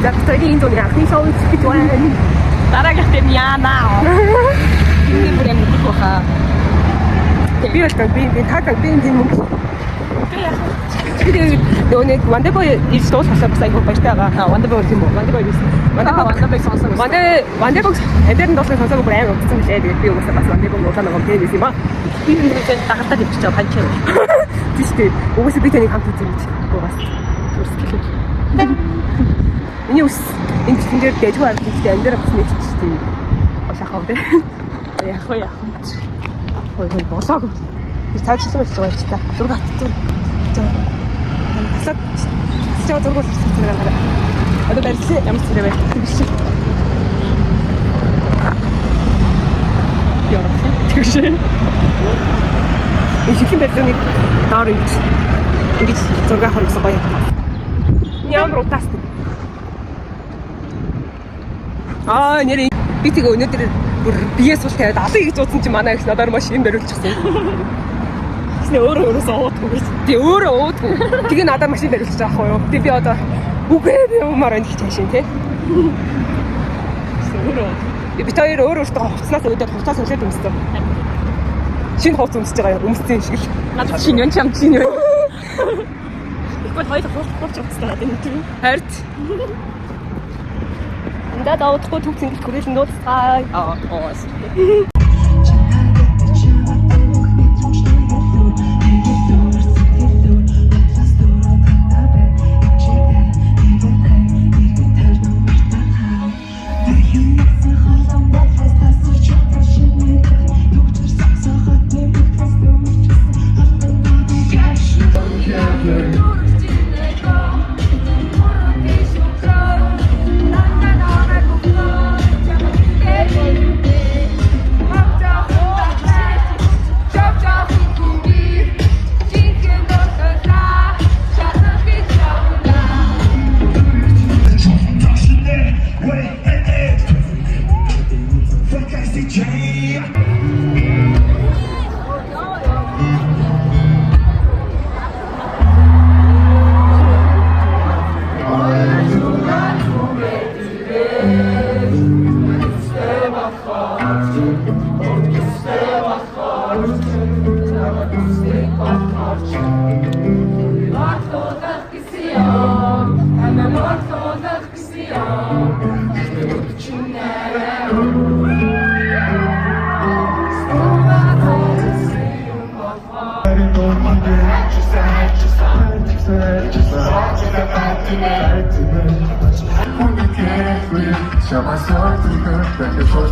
За бидний энэ зуны анхны шоу гэж байна. Дараагийнх нь яана. Энэ бүр юм бохоо. Би бол би мөнгө. Тэгээд нэг Wonderboy ирж дуусгасан бас айгүй баяртай байгаа. Wonderboy тийм үү? Wonderboy биш. Wonderboy сонсон. Wonderboy хэдэрн дуусгасан сонсог бүр амар утсан билээ. Тэгээд би угаасаа бас Wonderboy нууцаа нэг юм юм аа. Би энэ зүйл дагалтаа дэвчиж байгаа панч. Тийм шүү дээ. Угаасаа би таныг хамт үзье гэж. Угаас. Төрсгөл. Миний ус энэ чингээр дэжгүй авч ихтэй энэ дээр бас нэг ч тийм шахав дээ. Яг уу. Хой болоог. Би цаашаа ч байгаа ч та. Зураг авчихсан. Tasad zurgu sesini ver. Hadi dersi yalnız size ver. Teşekkür. İşin versiyonu daha iyi. İngiliz zurgu harcası bayağı. Niye rotast? Нэр би тэгээ өнөөдөр бүр бие сул тавиад алыг гэж уусан чи манай их надаар машин бариулчихсан. Өөрөө уудгүй. Тий өөрөө уудгүй. Тэгээ надад машин бариулчих байгаа байхгүй юу? Тэгээ би одоо үгүй би умаар энэ гэж хашин тий. Өөрөө. Би тэр өөртөө хувцснаас өөдөө хувцас үлээд өмссөн. Шинэ хувцас өмсөж байгаа өмссөн шиг л. Надад шинэ юм чам шинэ. Ихгүй хоёр хувцас хувцастай энэ тийм. Харт. Эндээ даудахгүй түүх зингэлт хүрээлэн дуудцгаая. Chama sorte de cantar que eu sou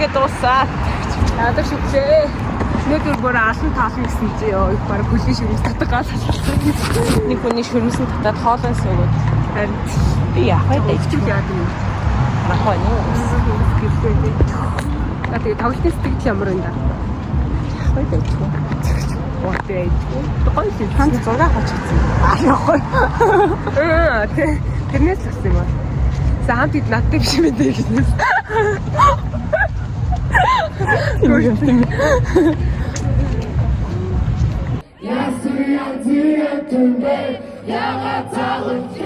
Ингээд дуусаад. Надад шүглээ. Өнөөдөр бүр алан таална гэсэн чи ёо их баг хөлийн шүрмэс татдаг гал. Нэг хүний шүрмэс нь татаад хоолой суугаад. Харин Би яах вэ? ичиг яад юм. Махаа нөө. Тэгээ тоглолтын сэтгэл ямар энэ да. Яах вэ? Окей. Гоё юм. Ханц зураг хачигдсан. Тэрнээс л гэсэн юм аа. Саамт ид надтай биш юм дээ гэсэн. Ясны ядуу яга цагт